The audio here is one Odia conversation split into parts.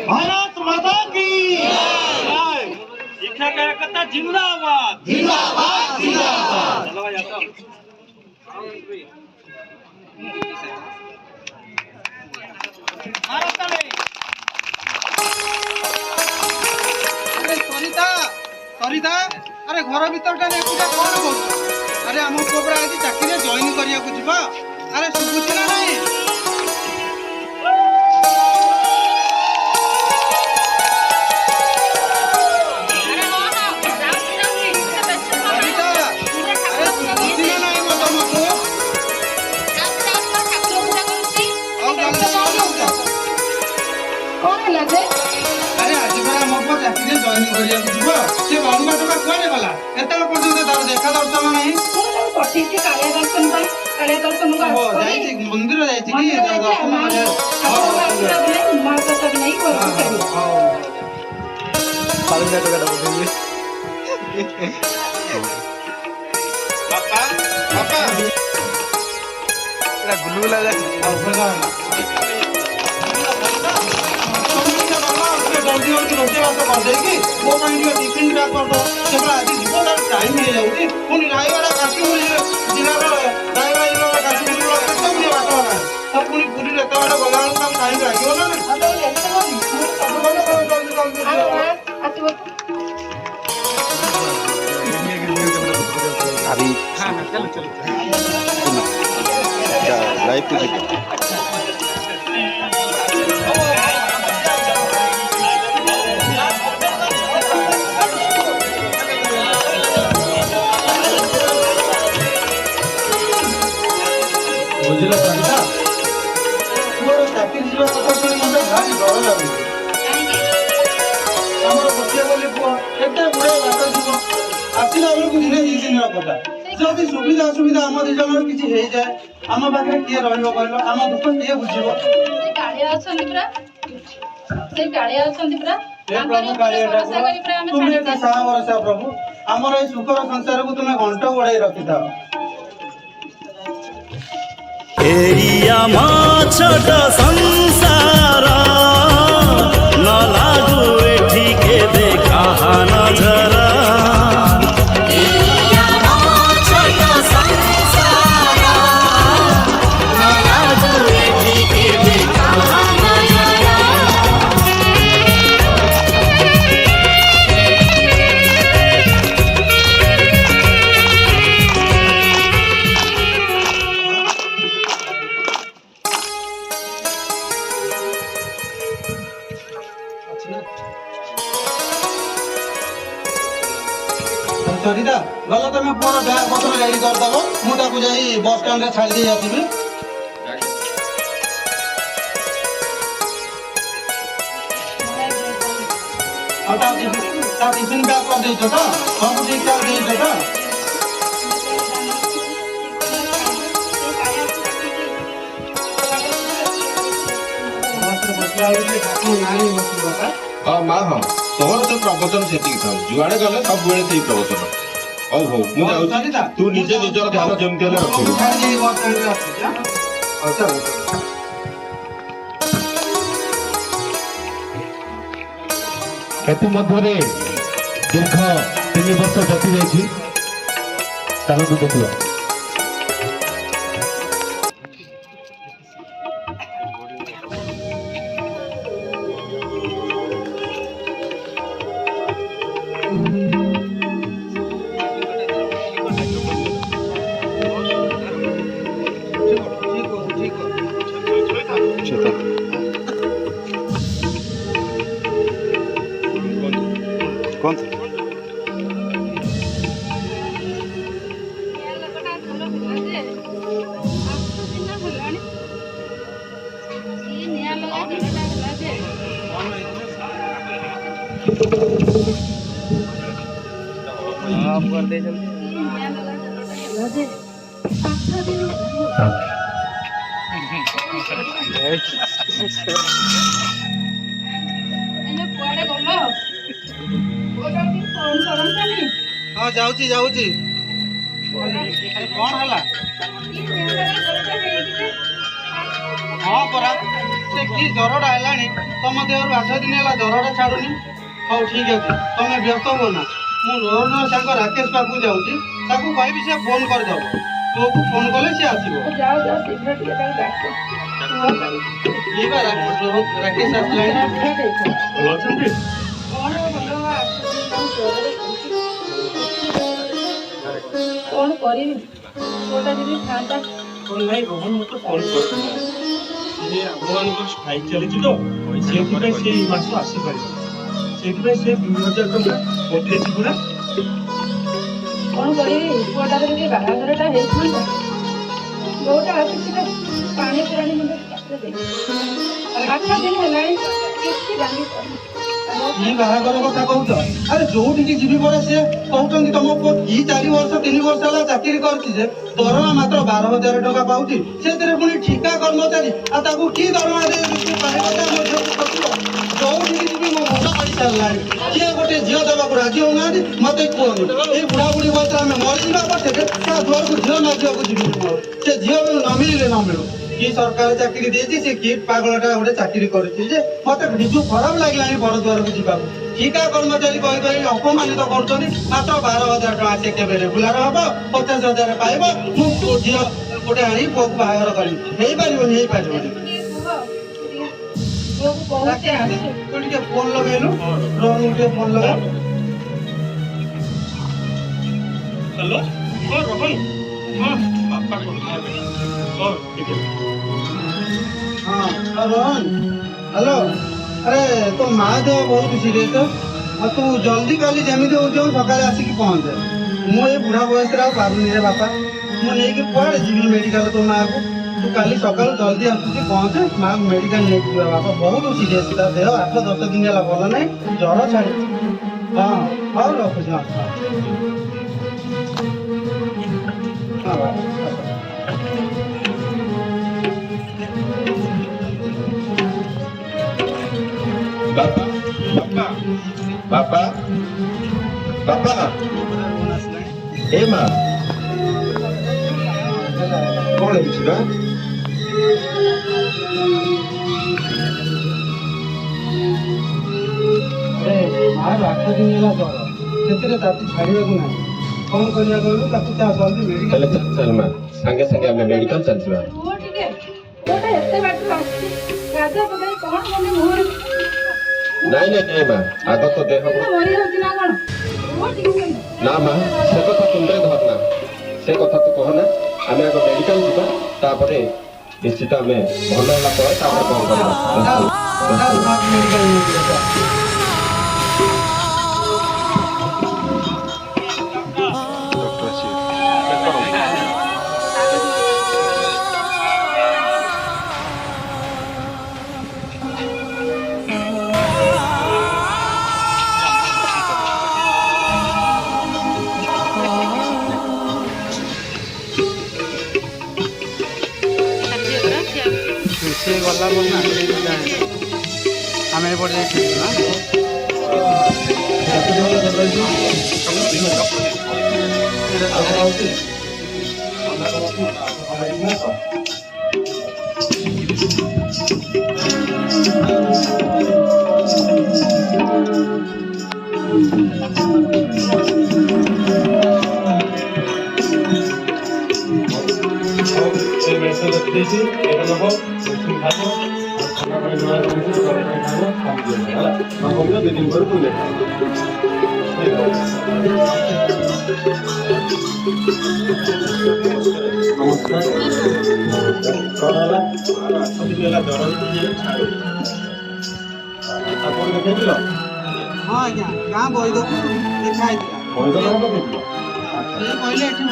भारत माता की शिक्षा कार्यकर्ता जिंदाबाद जिंदाबाद जिंदाबाद। चलो भाई आता सरिता अरे घर भीतर कौन कर अरे आम पुआ आज चाकरी जॉइन करिया जीव अरे शुभुची ना नहीं मंदिर गुलगुला टिफिन पैक कर दो आज जीव तार टाइम हो जाऊँगी पुणी रायगड़ा काश्मीर जिलार रायगड़ा जिला काश्मीर बात ना पुणी पूरी एत बाट गला टाइम लगे बुझल सरिता मोर चाकरी जीवा कथा शुणी मते भारी डर लागु हमर बच्चे बोली पुआ एते बुढ़े बात जीव आसिला बेलू धीरे धीरे निरा पता जदि सुविधा असुविधा आम दि जन किछि हे जाए आम पाखे किए रहइबो कहलो आम दुख किए बुझिबो से कालिया अछंती प्रा तुम्हें साहा भरोसा प्रभु आमर ए सुखर संसार को तुम्हें घंट बढ़ाई रखी था छोट संसार न लागू एठिके देखा नजर सरिता गला तुम पुअर बैग पत्र रेडी करदेव मुझे जाई बस स्टैंड रे छाड़ी दे आसबि टिफिन बैग कर देछ तो सब ठीक ठाक देछ तो हाँ माँ हाँ तोर तो प्रवचन से था जुआड़े गले सब बेले से प्रवचन हौ हौ मु जाउछि तू निजे निजर ध्यान जमते हेले रखिबो एतु मध्य दीर्घ 3 वर्ष बीती जाइए चलतु देखा आप कर दे जल्दी हाँ जाऊची जाऊची कौन हला हाँ परा से कि ज्वरटा है तुम देहर 8 दिन है ज्वरटा छाड़ुनी हाँ ठीक है तुम व्यस्त हो ना मुझे सांग राकेश पाक जाऊँगी कहबी से फोन करदेव पुओ को फोन कले सी आसो राकेश आसला कौन करी छोटा दीदी था ନାଇଁ ରୋହନ ମୋତେ ଫୋନ୍ କରିଥିଲେ ସେ ଆମମାନଙ୍କର ଷ୍ଟ୍ରାଇକ୍ ଚାଲିଛି ତ ସେଇଥିପାଇଁ ସେ ଏଇ ମାସ ଆସିପାରିବ ସେଇଥିପାଇଁ ସେ 2000 ଟଙ୍କା ପଠେଇଛି ପୁରା कौन करी छोटा दीदी बाहाघरटा ହେଇଥିଲା ଯୋଉଟା ଆସିଛି ପାଣି ପୁରାଣି ମୁଣ୍ଡ ଦେ 8 ଦିନ ହେଲାଣି କିଛି ଜାଣି ई बाहागर कथा कहूच अरे जोठी जीवी पर से कहते तुम पुओ ई 4 वर्ष 3 वर्ष है चाकरी करती दरमा मात्र 12,000 टका पाँच से पुणी ठिका कर्मचारी कि दरमा जोठी जीवी मो मुंड पड़ सारा किए गोटे झील देवा राजी होना मत कहनी ये बुढ़ा बुढ़ी बस आम मरीजा पछे घर को झील मागे जीवी से झील न मिले न मिलू कि सरकार चाकरी देती से कि पागलटा गोटे चाकरी करती मत निजु खराब लगे बड़द्वार को जावा ठिका कर्मचारी कही अपमानित कर मात्र 12,000 टका से केवे रेगुलार हम 50,000 पाइब मु झील गोटे आनी पुओ को बाहर करी फोन लगेलु रोहन फोन लगा हेलो हाँ रोहन हाँ बापा हाँ ठीक है हाँ रोहन हेलो अरे तो माँ देह बहुत सीरियस तू जल्दी काली जमी हो सका आसिक पहुँचे मुझे बुढ़ा बयस पारुनी रे बापा मुझे कड़े जी मेडिकल तो माँ को तू काली सका जल्दी आसुची पहुँचे माँ मेडिकल नहीं जा बापा बहुत सीरियस देह 8-10 दिन है भल ना ज्वर छाड़ हाँ हाँ रखुच हाँ हाँ बापा बापा बापा बापा ए माँ कौन है किसी का मार 8 दिन है ज्वर से ताती छाड़ा को ना कौन करिया कहलु जल्दी मेडिकल चल माँ संगे संगे हमें मेडिकल चल वो ठीक है छोटा एते बात आछि गाजा बगाई कौन मने मोर नहीं नहीं नहीं माँ आदत तो देह मरी होती ना कौन वो ठीक है ना माँ से कथा तुमरे धरना से कथा तो कहना आम आगे मेडिकल जीवा तापरे निश्चित आम भल है कौन मेडिकल से गला बोलना हमें पड़ जाए हाँ आज्ञा गाँ बईद को देखाई कहले ये भल हो पारे औषध देखी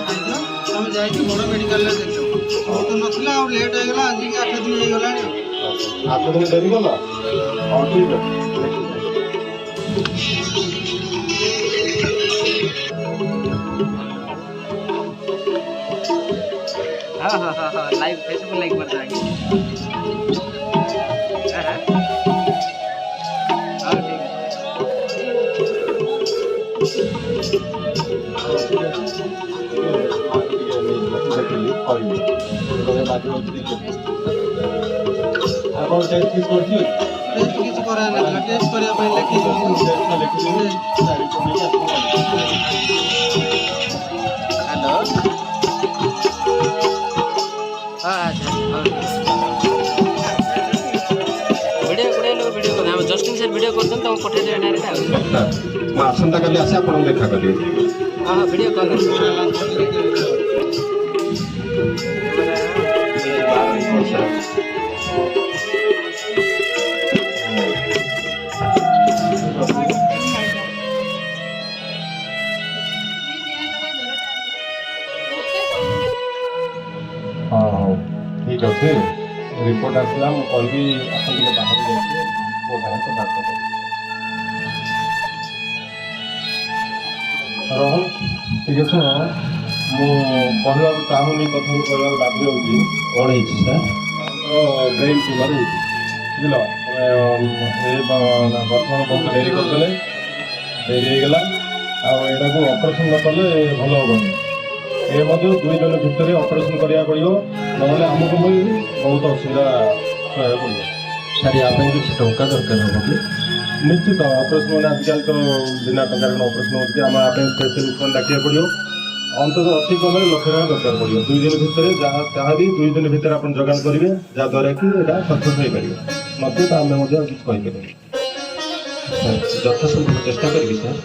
खाई तुम जाइए बड़ मेडिकल देख तो नाला लेट होगा आज 8 दिन होगा 8 दिन डेरी गला हाँ ठीक है हाँ हाँ हाँ हाँ लाइव फेसबुक लाइक कर देंगे हाँ ठीक है ଲାଗିବ ଆପଣ ଟେଷ୍ଟ ଫିସ୍ କରିଥିବେ ଟେଷ୍ଟ କିଛି କରାହେଇନଥିଲା ଟେଷ୍ଟ କରିବା ପାଇଁ ଲେଖିଛି ହ୍ୟାଲୋ ଆଚ୍ଛା ଭିଡ଼ିଓ ଭିଡ଼ିଓ କରେ ଆମ ଜଷ୍ଟିନ୍ ସାର୍ ଭିଡ଼ିଓ କରୁଛନ୍ତି ତାଙ୍କୁ ପଠେଇଦେବେ ଡାଇରେକ୍ଟ ଆଉ ମୁଁ ଆସନ୍ତାକାଲି ଆସି ଆପଣଙ୍କୁ ଦେଖା କରିବି ହଁ ହଁ ଭିଡ଼ିଓ କଲ୍ ହଁ ହଉ ଠିକ୍ ଅଛି ରିପୋର୍ଟ ଆସିଲା ମୁଁ କହିବି ଆପଣ ଟିକେ ବାହାରେ ଯାଇକି ମୋ ସାଙ୍ଗେ କଥାବାର୍ତ୍ତା କରିବେ ରୋହନ ଟିକେ ଶୁଣ ମୁଁ କହିବାକୁ ଚାହୁଁନି କଥାକୁ କହିବାକୁ ବାଧ୍ୟ ହେଉଛି କ'ଣ ହେଇଛି ସାର୍ ବ୍ରେନ୍ ଟ୍ୟୁମର୍ ହେଇଛି ବୁଝିଲ ବର୍ତ୍ତମାନ ବହୁତ ଡେରି କରିଦେଲେ ଡେରି ହେଇଗଲା ଆଉ ଏଇଟାକୁ ଅପରେସନ୍ ନ କଲେ ଭଲ ହେବନି ଏ ମଧ୍ୟ 2 ଦିନ ଭିତରେ ଅପରେସନ୍ କରିବାକୁ ପଡ଼ିବ ନହେଲେ ଆମକୁ ବି ବହୁତ ଅସୁବିଧା ସହିବାକୁ ପଡ଼ିବ ସାର୍ ୟା ପାଇଁ କିଛି ଟଙ୍କା ଦରକାର ହେବ କି ନିଶ୍ଚିତ ଅପରେସନ୍ ମାନେ ଆଜିକାଲି ତ ବିନା ଟଙ୍କାରେ ଅପରେସନ୍ ହେଉଛି ଆମ ୟା ପାଇଁ ସ୍ପେଶାଲିଷ୍ଟମାନେ ଡାକିବାକୁ ପଡ଼ିବ ଅନ୍ତତଃ ଅତି କମରେ ଲକ୍ଷ ଟଙ୍କା ଦରକାର ପଡ଼ିବ 2 ଦିନ ଭିତରେ ଯାହା ବି 2 ଦିନ ଭିତରେ ଆପଣ ଯୋଗାଣ କରିବେ ଯାହାଦ୍ୱାରା କି ଏଇଟା ସକ୍ସେସ୍ ହେଇପାରିବ ନଚେତ ଆମେ ମଧ୍ୟ କିଛି କହିପାରିବୁ ଯଥାସମ୍ଭବ ଚେଷ୍ଟା କରିବି ସାର୍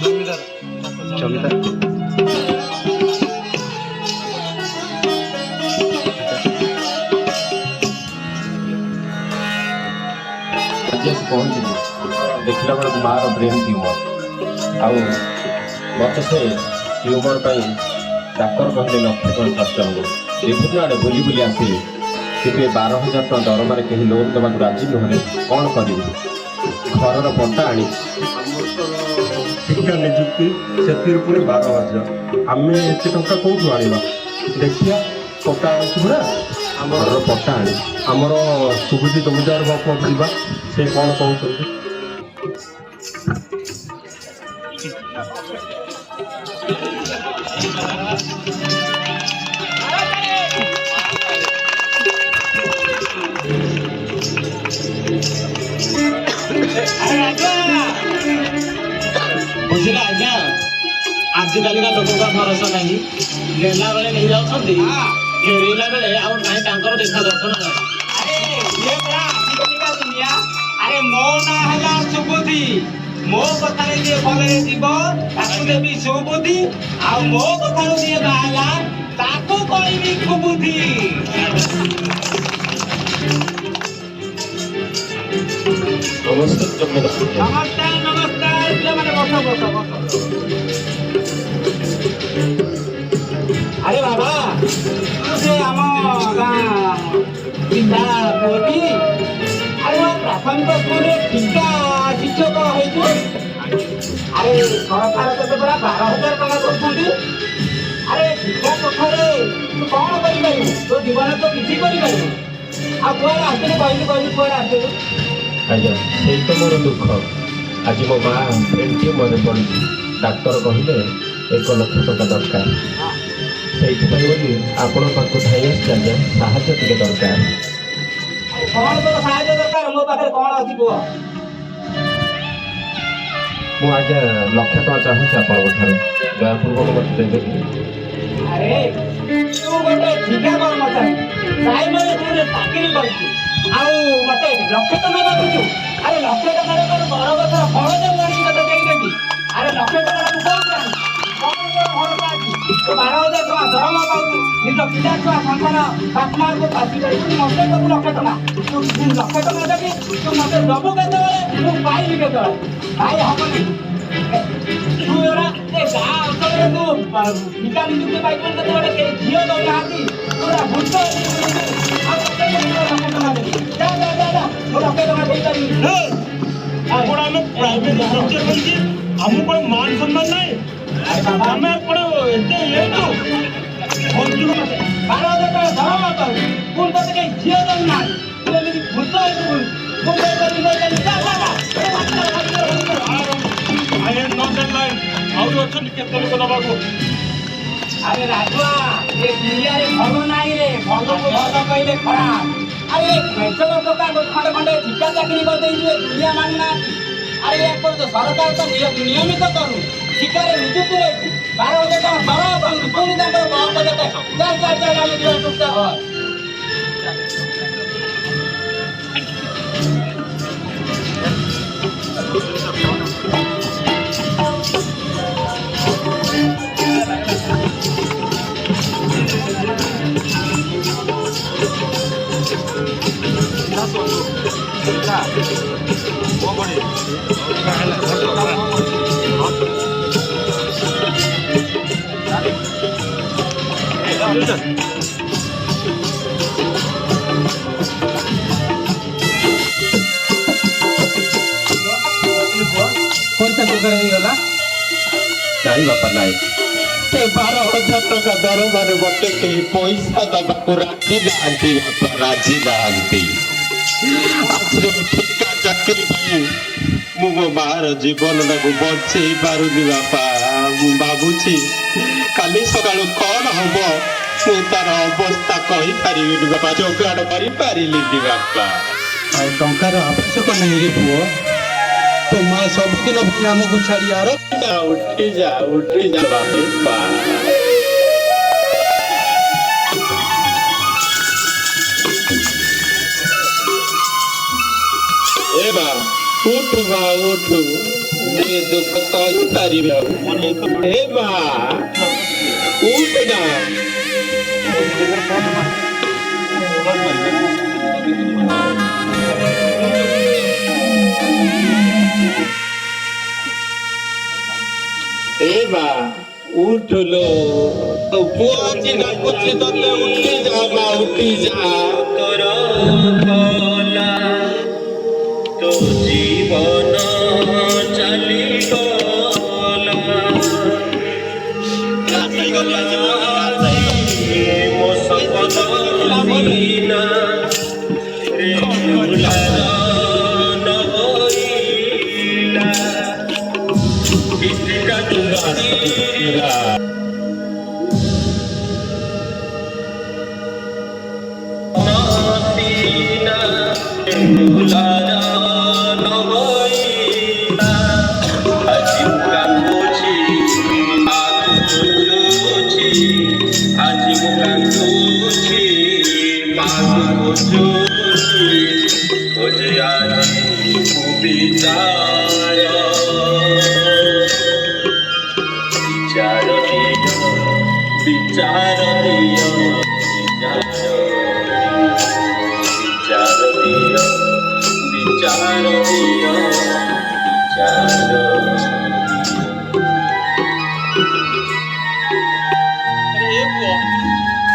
ଜମିଦାର ଆଜି ଆସି ପହଞ୍ଚିଲି ଦେଖିଲା ବେଳକୁ ମାଆର ବ୍ରେନ୍ ଟ୍ୟୁମର୍ ଆଉ ମୋତେ ସେ ଟ୍ୟୁମର୍ ପାଇଁ ଡାକ୍ତର କହିଲେ ଲକ୍ଷ ଟଙ୍କା ଖର୍ଚ୍ଚ ହେବ ବିଭିନ୍ନ ଆଡ଼େ ବୁଲି ବୁଲି ଆସିଲି କିନ୍ତୁ ଏ 12,000 ଟଙ୍କା ଦରମାରେ କେହି ଲୋନ୍ ଦେବାକୁ ରାଜି ନୁହେଁ କ'ଣ କରିବି ଘରର ପଟ୍ଟା ଆଣିଛି ଶିକ୍ଷା ନିଯୁକ୍ତି ସେଥିରେ ପୁଣି 12,000 ଆମେ ଏତେ ଟଙ୍କା କେଉଁଠୁ ଆଣିବା ଦେଖିବା ପଟ୍ଟା ଆଣିଛୁ ପରା ଘରର ପଟ୍ଟା ଆଣିଛି ଆମର ସୁବୁଦ୍ଧି ଜମିଦାର ବାପ ଯିବା ସେ କ'ଣ କହୁଛନ୍ତି ବୁଝିଲେ ଆଜ୍ଞା ଆଜିକାଲିକା ଲୋକଙ୍କ ଭରସା ନାହିଁ ନେଲା ବେଳେ ନେଇଯାଉଛନ୍ତି ଫେରିଲା ବେଳେ ଆଉ ନାହିଁ ତାଙ୍କର ଦେଖା ଦର୍ଶନ ନାହିଁ ଆରେ ମୋ ନାଁ ହେଲା ସୁବୁଦ୍ଧି ମୋ କଥାରେ ଯିଏ ଭଲରେ ଯିବ ତାକୁ ଦେବି ସୁବୁଦ୍ଧି ଆଉ ମୋ କଥାରୁ ଯିଏ ବାହାରିଲା ତାକୁ କହିବି କୁବୁଦ୍ଧି ନମସ୍କାର ଜମିଦାର ନମସ୍କାର ନମସ୍କାର ପିଲାମାନେ ବସ ବସ ବସ ଆରେ ବାବା ତୁ ସେ ଆମ ଗାଁ ପିଲା ପୁଅଟି ଆରେ ମୋ ପ୍ରାଥମିକ ସ୍କୁଲରେ ଠିକା ଶିକ୍ଷକ ହେଇଛୁ ଆରେ ସରକାର ତତେ ପୁରା 12,000 ଟଙ୍କା କରୁଛନ୍ତି ଆରେ ଠିକା କଥାରେ ତୁ କ'ଣ କରିପାରିବୁ ତୋ ଜୀବନରେ ତ କିଛି କରିପାରିବୁ ଆଉ କୁଆଡ଼େ ଆସିଲୁ କହିଲୁ କୁଆଡ଼େ ଆସିଲୁ ଆଜ୍ଞା ସେଇ ତ ମୋର ଦୁଃଖ ଆଜି ମୋ ମା ବ୍ରେନ୍ ଟ୍ୟୁମର୍ରେ ପଡ଼ିଛି ଡାକ୍ତର କହିଲେ 1 ଲକ୍ଷ ଟଙ୍କା ଦରକାର ସେଇଥିପାଇଁ ବୋଲି ଆପଣଙ୍କ ପାଖକୁ ଧାଇଁ ଆସିଛି ଆଜ୍ଞା ସାହାଯ୍ୟ ଟିକେ ଦରକାର କ'ଣ ତୋର ସାହାଯ୍ୟ ଦରକାର ମୋ ପାଖରେ କ'ଣ ଅଛି କୁହ ମୁଁ ଆଜ୍ଞା 1 ଲକ୍ଷ ଟଙ୍କା ଚାହୁଁଛି ଆପଣଙ୍କ ଠାରୁ ଦୟାପୂର୍ବକ ମୋତେ ଦେଇଦେବି ଆରେ ତୁ ଗୋଟେ ଠିକା କର୍ମଚାରୀ ପ୍ରାଇମେରୀ ସ୍କୁଲରେ ଚାକିରି କରିଛୁ ଆଉ ମତେ 1 ଲକ୍ଷ ଟଙ୍କା ମାଗୁଛୁ ଆରେ 1 ଲକ୍ଷ ଟଙ୍କାରେ ତୋର ବର ଗଛର ଫଳ ଯେ ମୁଁ ଆଣିକି ତତେ ଦେଇଦେବି ଆରେ 1 ଲକ୍ଷ ଟଙ୍କା ତୁ କୋଉଠୁ ଆଣିଛୁ କ'ଣ ତୋର ଭରସା ଅଛି ତୁ 12,000 ଟଙ୍କା ଦରମା ପାଉଛୁ ନିଜ ପିଲା ଛୁଆ ସନ୍ତାନ ବାପ ମାଆଙ୍କୁ ପାସି ପାରିବୁ ମତେ ଦେବୁ 1 ଲକ୍ଷ ଟଙ୍କା ତୁ 1 ଲକ୍ଷ ଟଙ୍କା ଦେବି ତୁ ମତେ ଦେବୁ କେତେବେଳେ ମୁଁ ପାଇବି କେତେବେଳେ ଭାଇ ହବନି ତୁ ଏରା ଏ ଗାଁ ଅଞ୍ଚଳରେ ତୁ ପିଲା ନିଯୁକ୍ତି ପାଇବୁ କେତେବେଳେ କେହି ଝିଅ ଦଉନାହାନ୍ତି ତୁ ଏରା ଭୂତ ଆଉ ତତେ ମୁଁ 1 ଲକ୍ଷ ଟଙ୍କା ଦେବି ଯା ମୁଁ 1 ଲକ୍ଷ ଟଙ୍କା ଦେଇପାରିବି ଆପଣ ଆମେ ପ୍ରାଇଭେଟ ଲେକ୍ଚର କରିକି ଆମକୁ କ'ଣ ମାନ ସମ୍ମାନ ନାହିଁ ଆମେ ଆପଣ ଏତେ ଲେଟୁ 12,000 ଟଙ୍କା ଦରମା ପାଉଛୁ ପୁଣି ତତେ କେହି ଝିଅ ଦଉନାହାନ୍ତି ତୁ ଏମିତି ଭୂତ ହେଇଛୁ ଆହୁରି ଅଛନ୍ତି କେତେ ଲୋକ ନେବାକୁ আরে রাজুয়া এ দুনিয়ারে ভালো নাই রে ভালোকে ভালো কইলে খারাপ আরে পেছন টকা খন্ডে খন্ডে ঠিকা চাকরি করে দিয়ে দুনিয়া মানে না আরে একবার তো সরকার তো নিয়মিত করু ঠিকারে নিযুক্তি রয়েছে 12,000 টাকা বাড়া এবং তুমি তাদের বাবা দেবে চার চার চার আমি দিবার টুকটা হয় পয়সা কোথায় ହେଇଗଲା ନାଇଁ ବାପା ନାଇଁ ସେ 12,000 ଟଙ୍କା ଦରମାରେ ମୋତେ କେହି ପଇସା ଦେବାକୁ ରାଜି ନାହାନ୍ତି ବାପା ରାଜି ନାହାନ୍ତି ଆଜିର ଠିକା ଚାକିରି ପାଇଁ ମୁଁ ମୋ ମାଆର ଜୀବନଟାକୁ ବଞ୍ଚେଇ ପାରୁନି ବାପା ମୁଁ ଭାବୁଛି କାଲି ସକାଳୁ କ'ଣ ହବ ମୁଁ ତାର ଅବସ୍ଥା କହିପାରିବିନି ବାପା ଯୋଗାଡ଼ କରିପାରିଲିନି ବାପା ଆଉ ଟଙ୍କାର ଆବଶ୍ୟକ ନାହିଁ ରେ ପୁଅ ତୋ ମା ସବୁଦିନ ପାଇଁ ଆମକୁ ଛାଡ଼ି ଆର ଉଠି ଯା ବାପା ଏ ମା ଉଠୁ ମା ଉଠୁ ଏ ଦୁଃଖ ସହିପାରିବି ଆଉ ଏ ମା ଉଠ ନା ଏ ମା ଉଠୁଲୋ ତୋ ପୁଅ ଆଜି ଡାକୁଛି ତତେ ଉଠି ଯା ମା ଉଠି ଯା ତୋର ଗଲା ତୋ ଜୀବନ ଚାଲିଗଲା ମୋ ଶପଥ ବିନା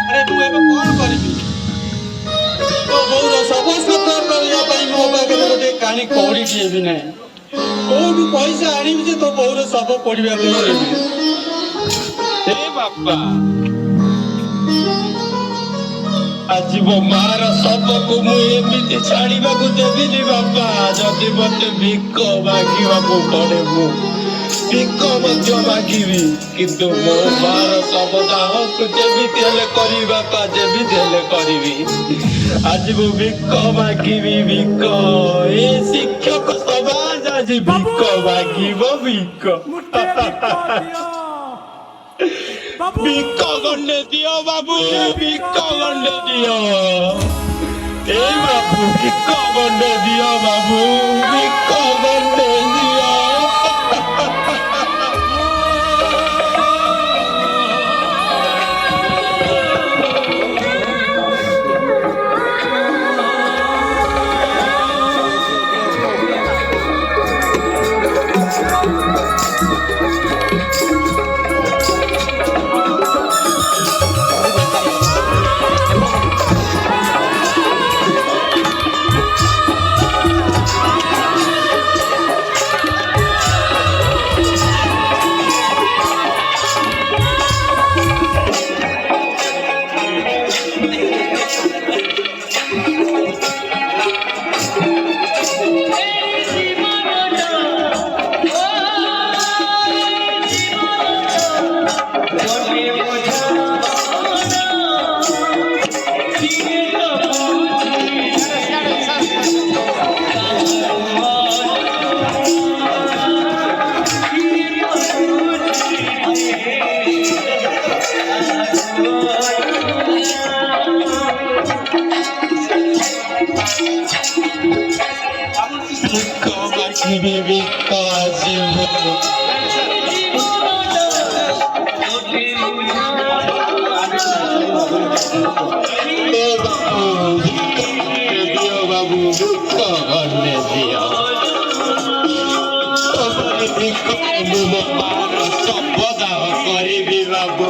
ଆରେ ମୁଁ ଏବେ କ'ଣ କରିବି ତୋ ବୋଉର ସବୁ ସତ କରିବା ପାଇଁ ମୋ ପାଖରେ ଗୋଟେ କାଣି କଉଡ଼ିଟିଏ ବି ନାହିଁ କୋଉଠୁ ପଇସା ଆଣିବି ଯେ ତୋ ବୋଉର ଶବ ପଡ଼ିବା ପାଇଁ ଦେବି ହେ ବାପା ଆଜି ମୋ ମାର ଶବକୁ ମୁଁ ଏମିତି ଛାଡ଼ିବାକୁ ଦେବିନି ବାପା ଯଦି ମତେ ଭିକ ମାଗିବାକୁ ପଡ଼େ ମୁଁ ଭିକ ମଧ୍ୟ ମାଗିବି କିନ୍ତୁ ମୋ ମାର ଶବ ଦାହକୁ ଯେମିତି ହେଲେ କରିବି ବାପା ଯେମିତି ହେଲେ କରିବି ଆଜି ମୁଁ ଭିକ ମାଗିବି ଭିକ ଏ ଶିକ୍ଷକ ସମାଜ ଆଜି ଭିକ ମାଗିବ ଭିକ ଭିକ ଗଣ୍ଡେ ଦିଅ ବାବୁ ଭିକ ଗଣ୍ଡେ ଦିଅ ଏ ବାବୁ ଭିକ ଗଣ୍ଡେ ଦିଅ ବାବୁ ଭିକ ଗଣ୍ଡେ ଦିଅ ମାଗିବି ଭିକ ଆସିବୁ ବାବୁ ଭିକ ଗଣ୍ଡେ ଦିଅ ଭିକ ମୁଁ ମୋ ମାର ଶବଦାହ କରିବି ବାବୁ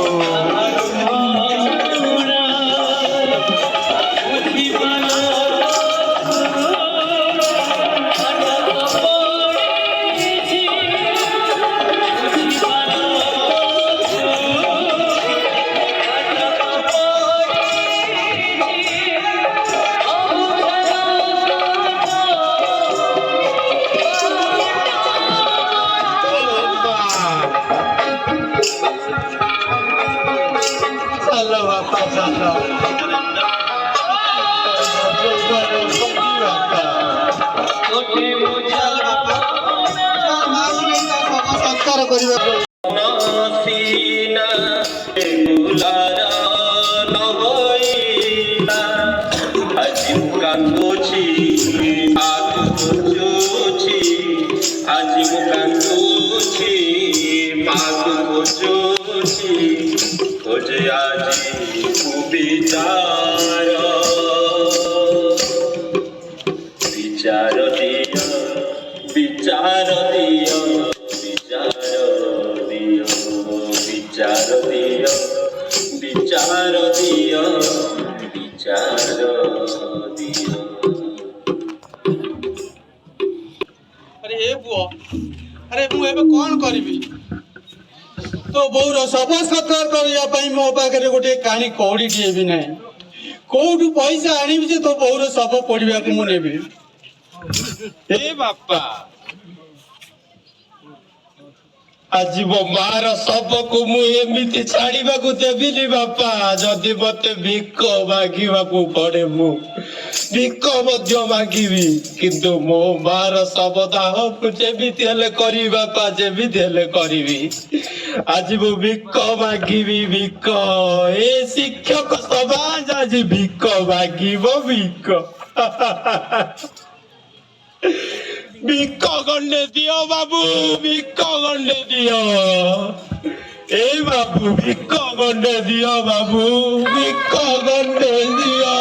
Hello, Papa. ସଂସ୍କାର କରିବାକୁ विचार दिया विचार दिया विचार दिया विचार दिया विचार दिया अरे हे पुओ अरे मु एबे कोन करिवि तो बौर सब सत्कार करिया पई मो पाखरे गोटे कानी कौड़ी टिए भी नहीं कोठू पैसा आनिबि जे तो बौर सब पढ़िबा को मु नेबि हे बापा आज मो मार सबको मु एमिति छाड़िबाकू देबिनी बापा जदि मते भिक मागिबाकू पड़े मु भिक मध्य मागिबी किंतु मो मार शबदाह जेमिति हेले करी बापा जेमिति हेले करिबी आज मु भिक मागिबी भिक ए शिक्षक समाज आज भिक मागिबो भिक भिक गंडे दियो बाबू भिक गंडे दियो ए बाबू भिक गंडे दियो बाबू भिक गंडे दियो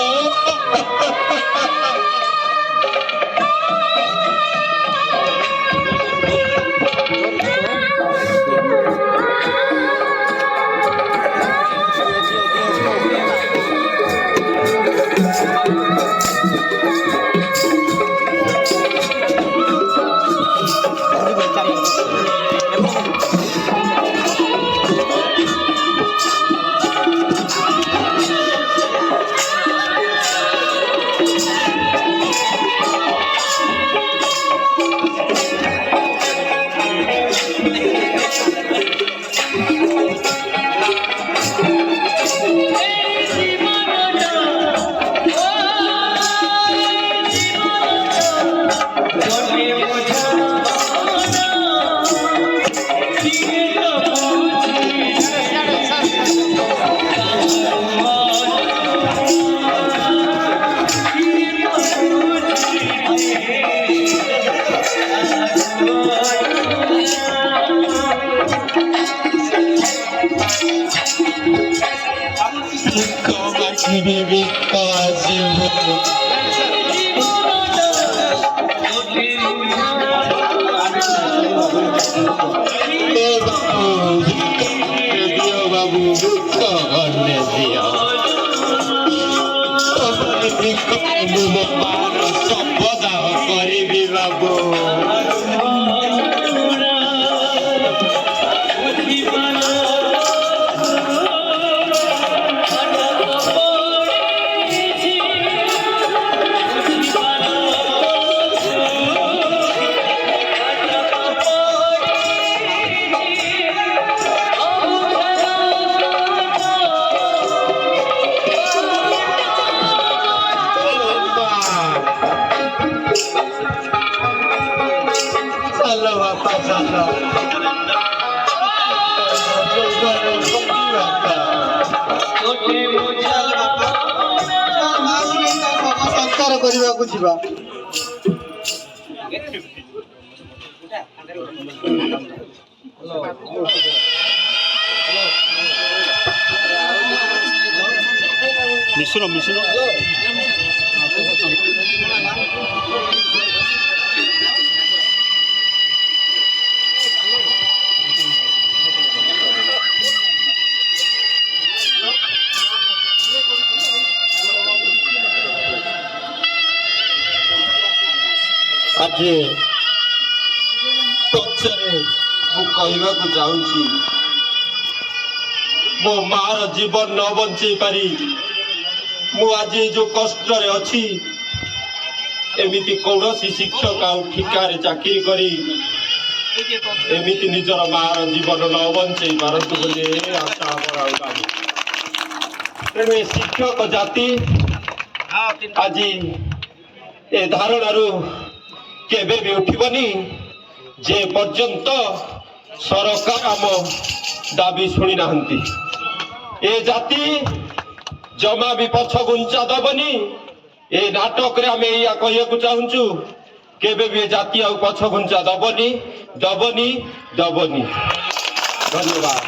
Baby, cause you babu duka gane diya mu mo mara sabada karibi babu ସଂସ୍କାର କରିବାକୁ ଯିବା ମିଶନ ମିଶନ ଆଜି ପଛରେ ମୁଁ କହିବାକୁ ଚାହୁଁଛି ମୋ ମାର ଜୀବନ ନ ବଞ୍ଚେଇ ପାରି ମୁଁ ଆଜି ଯୋଉ କଷ୍ଟରେ ଅଛି ଏମିତି କୌଣସି ଶିକ୍ଷକ ଆଉ ଠିକାରେ ଚାକିରି କରି ଏମିତି ନିଜର ମାର ଜୀବନ ନ ବଞ୍ଚେଇ ପାରନ୍ତୁ ବୋଲି ଆଶା ଆମର ଆଉ ନାହିଁ। ତେଣୁ ଏ ଶିକ୍ଷକ ଜାତି ଆଜି ଏ ଧାରଣାରୁ କେବେ ବି ଉଠିବନି ଯେ ପର୍ଯ୍ୟନ୍ତ ସରକାର ଆମ ଦାବି ଶୁଣି ନାହାନ୍ତି। ଏ ଜାତି ଜମା ବି ପଛ ଘୁଞ୍ଚା ଦବନି। ଏ ନାଟକରେ ଆମେ ଏଇଆ କହିବାକୁ ଚାହୁଁଛୁ କେବେ ବି ଏ ଜାତି ଆଉ ପଛ ଘୁଞ୍ଚା ଦବନି ଦବନି ଦବନି। ଧନ୍ୟବାଦ।